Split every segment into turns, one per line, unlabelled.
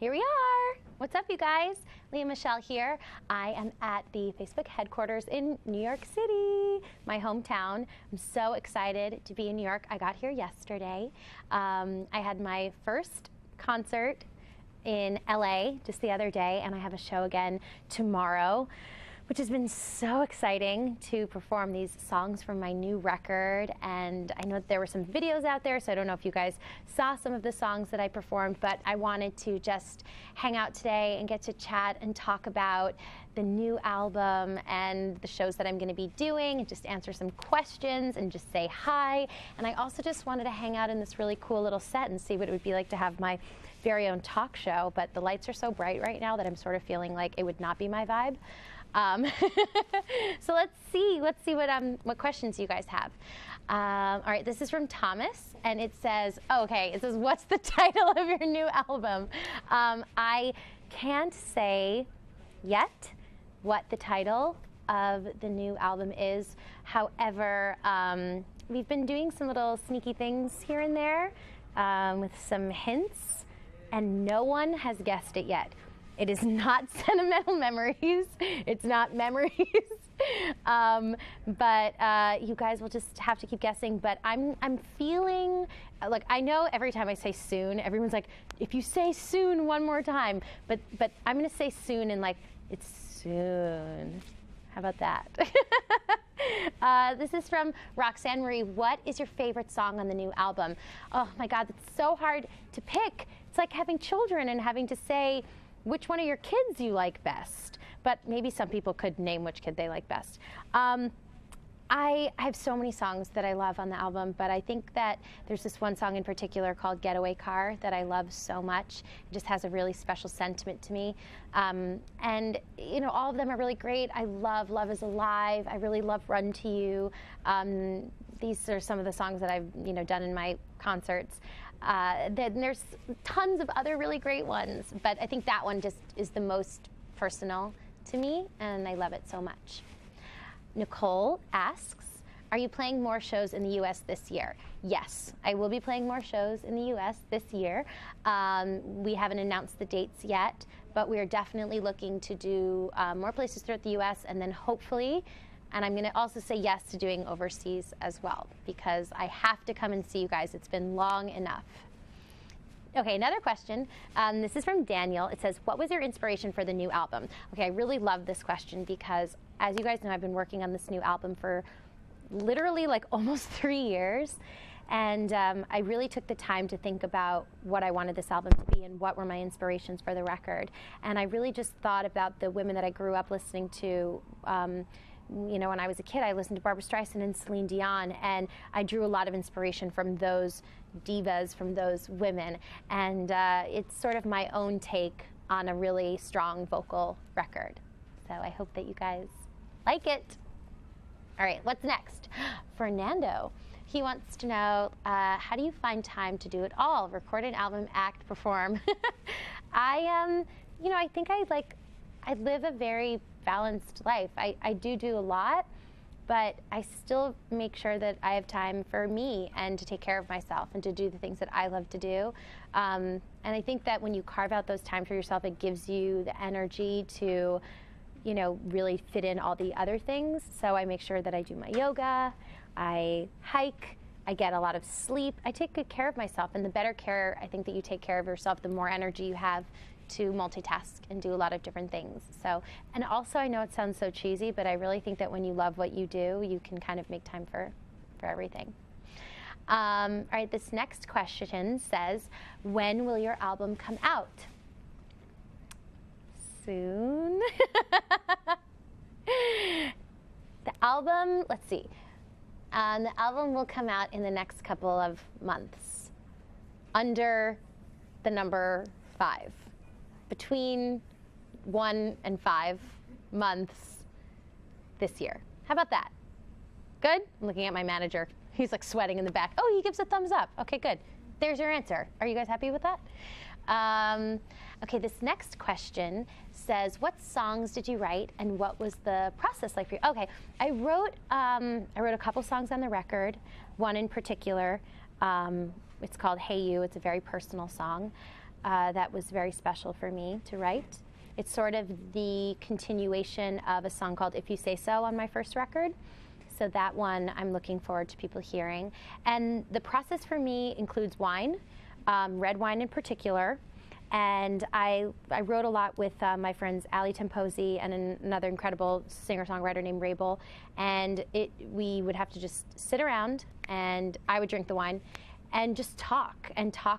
Here we are. What's up, you guys? Lea Michele here. I am at the Facebook headquarters in New York City, my hometown. I'm so excited to be in New York. I got here yesterday. I had my first concert in LA just the other day, and I have a show again tomorrow, which has been so exciting to perform these songs from my new record. And I know that there were some videos out there, so I don't know if you guys saw some of the songs that I performed, but I wanted to just hang out today and get to chat and talk about the new album and the shows that I'm gonna be doing, and just answer some questions and just say hi. And I also just wanted to hang out in this really cool little set and see what it would be like to have my very own talk show, but the lights are so bright right now that I'm sort of feeling like it would not be my vibe. So let's see what questions you guys have. All right, this is from Thomas, and it says, it says, what's the title of your new album? I can't say yet what the title of the new album is. However, we've been doing some little sneaky things here and there with some hints, and no one has guessed it yet. It is not Sentimental Memories. It's not Memories. But you guys will just have to keep guessing. But I'm feeling, like, I know every time I say soon, everyone's like, if you say soon one more time. But I'm going to say soon, and like, it's soon. How about that? This is from Roxanne Marie. What is your favorite song on the new album? Oh my God, it's so hard to pick. It's like having children and having to say which one of your kids you like best. But maybe some people could name which kid they like best. I have so many songs that I love on the album, but I think that there's this one song in particular called Getaway Car that I love so much. It just has a really special sentiment to me. And you know, all of them are really great. I love Love Is Alive. I really love Run to You. These are some of the songs that I've done in my concerts. Then there's tons of other really great ones, but I think that one just is the most personal to me, and I love it so much. Nicole asks, are you playing more shows in the U.S. this year? Yes, I will be playing more shows in the U.S. this year. We haven't announced the dates yet, but we are definitely looking to do more places throughout the U.S. and then hopefully, and I'm going to also say yes to doing overseas as well, because I have to come and see you guys. It's been long enough. Okay, another question. This is from Daniel. It says, what was your inspiration for the new album? Okay, I really love this question because, as you guys know, I've been working on this new album for literally like almost 3 years. And I really took the time to think about what I wanted this album to be and what were my inspirations for the record. And I really just thought about the women that I grew up listening to. When I was a kid, I listened to Barbra Streisand and Celine Dion, and I drew a lot of inspiration from those divas, from those women. And it's sort of my own take on a really strong vocal record. So I hope that you guys like it. All right, what's next? Fernando. He wants to know, how do you find time to do it all? Record an album, act, perform. I think I live a very balanced life. I do a lot, but I still make sure that I have time for me and to take care of myself and to do the things that I love to do. And I think that when you carve out those times for yourself, it gives you the energy to, really fit in all the other things. So I make sure that I do my yoga, I hike, I get a lot of sleep. I take good care of myself, and the better care I think that you take care of yourself, the more energy you have to multitask and do a lot of different things. So, and also, I know it sounds so cheesy, but I really think that when you love what you do, you can kind of make time for everything. All right, this next question says, when will your album come out? Soon. The album, let's see. The album will come out in the next couple of months, under the number 5. Between 1 and 5 months this year. How about that? Good? I'm looking at my manager. He's like sweating in the back. Oh, he gives a thumbs up. Okay, good. There's your answer. Are you guys happy with that? Okay, this next question says, what songs did you write and what was the process like for you? Okay, I wrote a couple songs on the record, one in particular. It's called Hey You. It's a very personal song. that was very special for me to write. It's sort of the continuation of a song called If You Say So on my first record. So that one I'm looking forward to people hearing. And the process for me includes wine, red wine in particular. And I wrote a lot with my friends Ali Temposi and another incredible singer-songwriter named Rabel. And we would have to just sit around, and I would drink the wine and just talk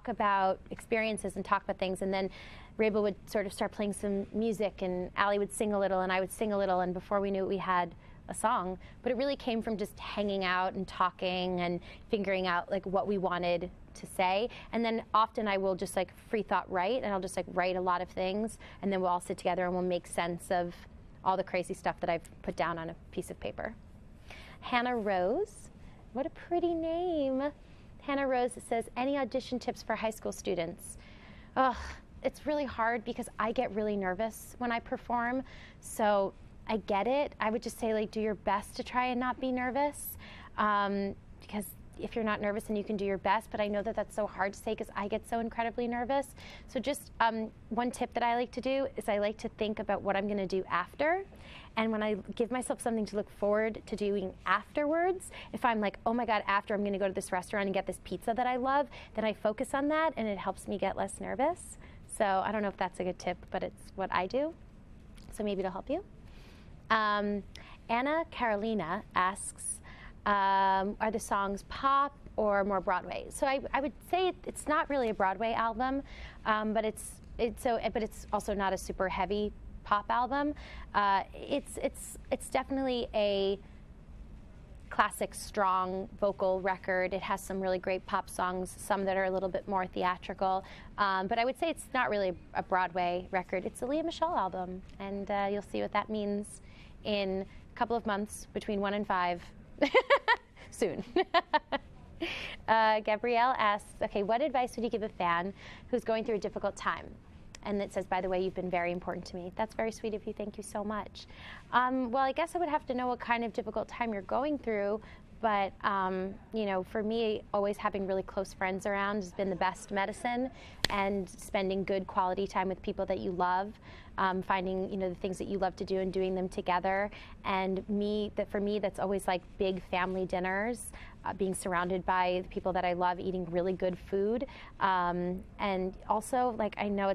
about experiences and talk about things. And then Rabel would sort of start playing some music, and Ali would sing a little, and I would sing a little. And before we knew it, we had a song. But it really came from just hanging out and talking and figuring out like what we wanted to say. And then often I will just like free thought write, and I'll just like write a lot of things, and then we'll all sit together and we'll make sense of all the crazy stuff that I've put down on a piece of paper. Hannah Rose, what a pretty name. Hannah Rose says, any audition tips for high school students? Ugh, it's really hard because I get really nervous when I perform, so I get it. I would just say, like, do your best to try and not be nervous, because if you're not nervous, then you can do your best. But I know that that's so hard to say because I get so incredibly nervous. So just one tip that I like to do is I like to think about what I'm going to do after. And when I give myself something to look forward to doing afterwards, if I'm like, oh my God, after I'm going to go to this restaurant and get this pizza that I love, then I focus on that, and it helps me get less nervous. So I don't know if that's a good tip, but it's what I do. So maybe it'll help you. Anna Carolina asks, are the songs pop or more Broadway? So I would say it's not really a Broadway album, but it's also not a super heavy pop album. It's definitely a classic, strong vocal record. It has some really great pop songs, some that are a little bit more theatrical. But I would say it's not really a Broadway record. It's a Lea Michele album, and you'll see what that means in a couple of months, between 1 and 5, soon. Gabrielle asks, okay, what advice would you give a fan who's going through a difficult time? And it says, by the way, you've been very important to me. That's very sweet of you. Thank you so much. Well, I guess I would have to know what kind of difficult time you're going through. But, for me, always having really close friends around has been the best medicine, and spending good quality time with people that you love, finding, the things that you love to do and doing them together. And for me, that's always like big family dinners, being surrounded by the people that I love, eating really good food. And also, like, I know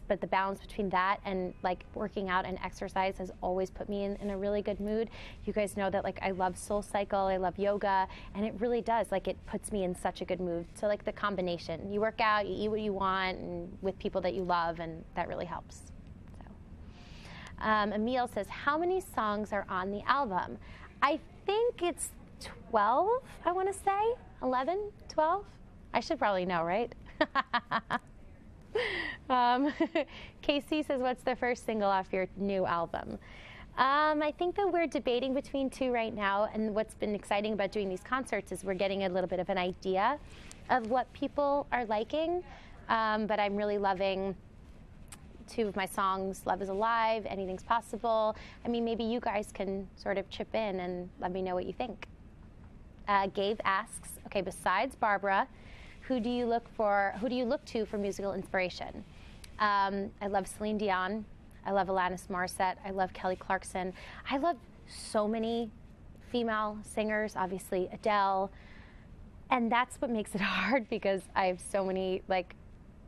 but the balance between that and like working out and exercise has always put me in a really good mood. You guys know that, like, I love SoulCycle, I love yoga, and it really does, like, it puts me in such a good mood. So, like, the combination, you work out, you eat what you want, and with people that you love, and that really helps. Emil says, how many songs are on the album? I think it's 12, I want to say. 11, 12? I should probably know, right? Casey says, what's the first single off your new album? I think that we're debating between 2 right now, and what's been exciting about doing these concerts is we're getting a little bit of an idea of what people are liking, but I'm really loving 2 of my songs, Love is Alive, Anything's Possible. I mean, maybe you guys can sort of chip in and let me know what you think. Gabe asks, okay, besides Barbara, who do you look to for musical inspiration? I love Celine Dion. I love Alanis Morissette. I love Kelly Clarkson. I love so many female singers, obviously Adele. And that's what makes it hard, because I have so many, like,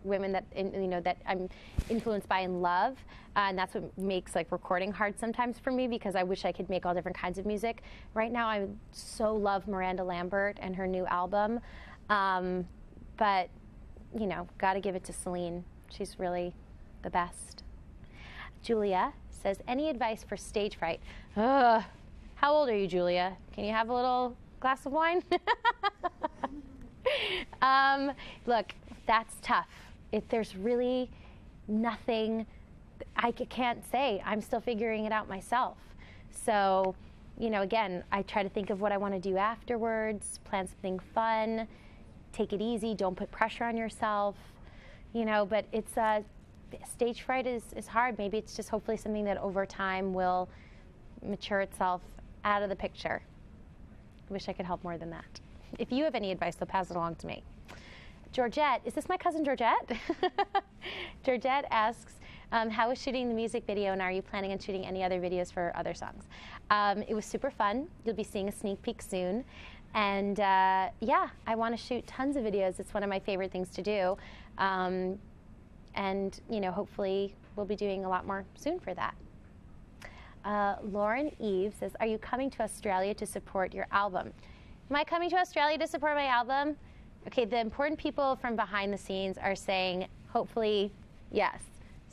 women that that I'm influenced by and love, and that's what makes like recording hard sometimes for me, because I wish I could make all different kinds of music. Right now I so love Miranda Lambert and her new album, but gotta give it to Celine. She's really the best. Julia says, any advice for stage fright? How old are you, Julia? Can you have a little glass of wine? Look, that's tough. There's really nothing I can't say. I'm still figuring it out myself. So, again, I try to think of what I want to do afterwards, plan something fun, take it easy, don't put pressure on yourself, but it's stage fright is hard. Maybe it's just hopefully something that over time will mature itself out of the picture. I wish I could help more than that. If you have any advice, though, pass it along to me.
Georgette,
is this my cousin Georgette? Georgette asks, how was shooting the music video, and are you planning on shooting any other videos for other songs? It was super fun. You'll be seeing a sneak peek soon. And yeah, I want to shoot tons of videos. It's one of my favorite things to do. And, you know, hopefully we'll be doing a lot more soon for that. Lauren Eve says, are you coming to Australia to support your album? Am I coming to Australia to support my album? Okay, the important people from behind the scenes are saying, hopefully, yes.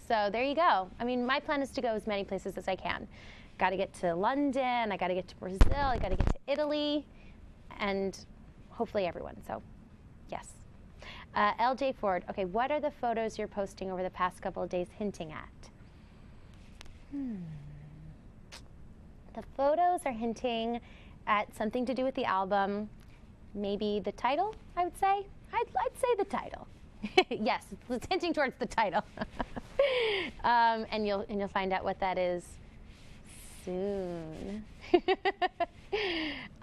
So there you go. I mean, my plan is to go as many places as I can. Got to get to London, I got to get to Brazil, I got to get to Italy, and hopefully everyone, so yes. LJ Ford, okay, what are the photos you're posting over the past couple of days hinting at? The photos are hinting at something to do with the album, maybe the title, I would say. I'd say the title. Yes, it's hinting towards the title. And you'll find out what that is soon.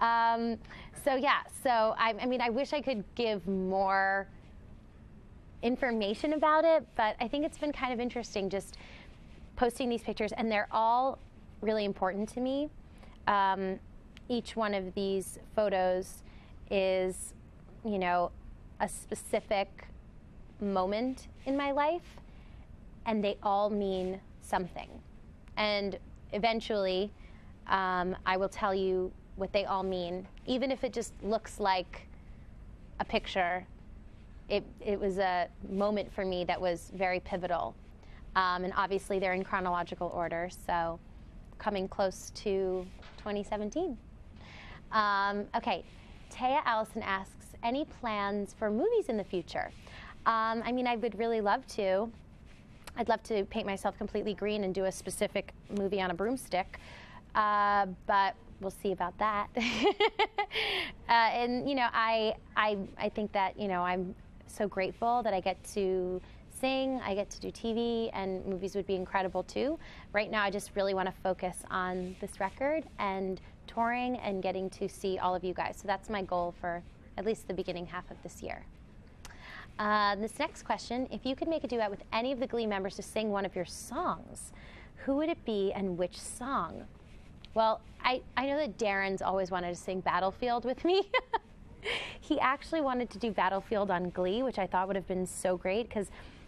So yeah, so I mean, I wish I could give more information about it, but I think it's been kind of interesting just posting these pictures, and they're all really important to me. Each one of these photos is, you know, a specific moment in my life, and they all mean something. And eventually, I will tell you what they all mean, even if it just looks like a picture. It was a moment for me that was very pivotal. And obviously they're in chronological order, so coming close to 2017. Okay, Taya Allison asks, any plans for movies in the future? I mean, I would really love to. I'd love to paint myself completely green and do a specific movie on a broomstick, but we'll see about that. And you know, I think that, you know, I'm so grateful that I get to sing, I get to do TV, and movies would be incredible too. Right now, I just really want to focus on this record and touring and getting to see all of you guys. So that's my goal for at least the beginning half of this year. This next question, if you could make a duet with any of the Glee members to sing one of your songs, who would it be and which song? Well, I know that Darren's always wanted to sing Battlefield with me. He actually wanted to do Battlefield on Glee, which I thought would have been so great, because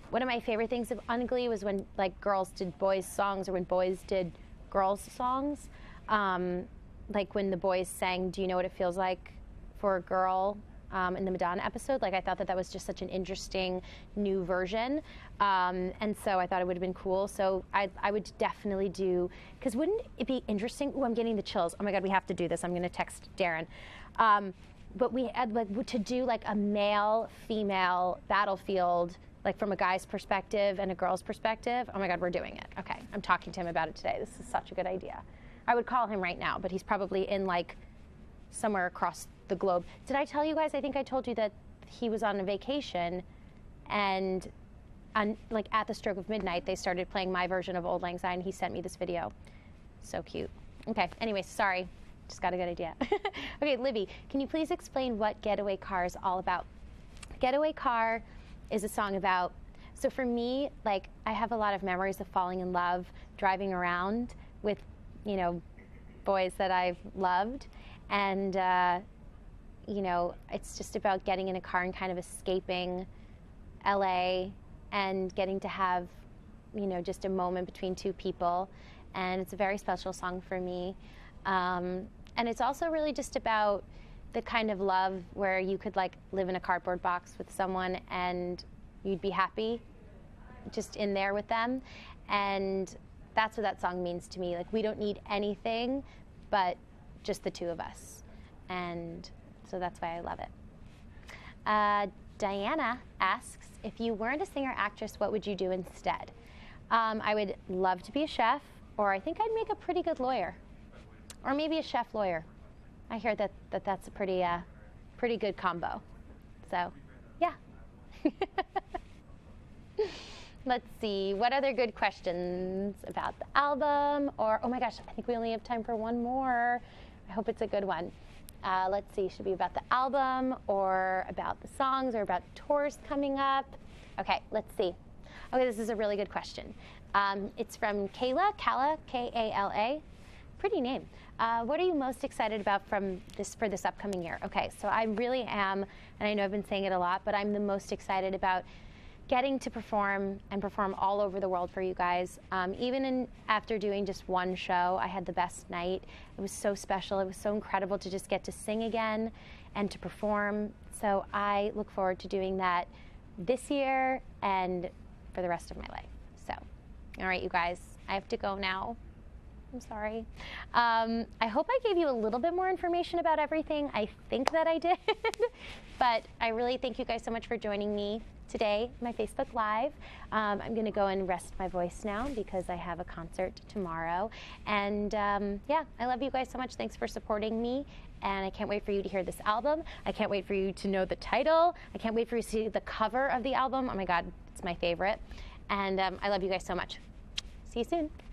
one of my favorite things on Glee was when like girls did boys' songs or when boys did girls' songs. Like when the boys sang Do You Know What It Feels Like for a Girl in the Madonna episode. Like, I thought that was just such an interesting new version. And so I thought it would have been cool. So I would definitely do, because wouldn't it be interesting? Oh, I'm getting the chills. Oh my God, we have to do this. I'm going to text Darren. But we had like to do like a male-female Battlefield, like from a guy's perspective and a girl's perspective. Oh my God, we're doing it. Okay, I'm talking to him about it today. This is such a good idea. I would call him right now, but he's probably in like somewhere across the globe. Did I tell you guys? I think I told you that he was on a vacation, and like at the stroke of midnight, they started playing my version of Auld Lang Syne. He sent me this video. So cute. Okay. Anyway, sorry. Just got a good idea. Okay, Libby, can you please explain what Getaway Car is all about? Getaway Car is a song about, so for me, like, I have a lot of memories of falling in love, driving around with, you know, boys that I've loved. And, you know, it's just about getting in a car and kind of escaping LA and getting to have, you know, just a moment between two people. And it's a very special song for me. And it's also really just about the kind of love where you could like live in a cardboard box with someone and you'd be happy just in there with them. And that's what that song means to me. Like, we don't need anything but just the two of us. And so that's why I love it. Diana asks, if you weren't a singer-actress, what would you do instead? I would love to be a chef, or I think I'd make a pretty good lawyer. Or maybe a chef lawyer. I hear that's a pretty good combo. So, yeah. Let's see, what other good questions about the album? Or, oh my gosh, I think we only have time for one more. I hope it's a good one. Let's see, should it be about the album or about the songs or about tours coming up? Okay, let's see. Okay, this is a really good question. It's from Kala, K-A-L-A. Pretty name. What are you most excited about for this upcoming year? Okay, so I really am, and I know I've been saying it a lot, but I'm the most excited about getting to perform and perform all over the world for you guys. Even after doing just one show, I had the best night. It was so special. It was so incredible to just get to sing again and to perform. So I look forward to doing that this year and for the rest of my life. So, all right, you guys, I have to go now. I'm sorry. I hope I gave you a little bit more information about everything. I think that I did. But I really thank you guys so much for joining me today, my Facebook Live. I'm going to go and rest my voice now because I have a concert tomorrow. And yeah, I love you guys so much. Thanks for supporting me. And I can't wait for you to hear this album. I can't wait for you to know the title. I can't wait for you to see the cover of the album. Oh my God, it's my favorite. And I love you guys so much. See you soon.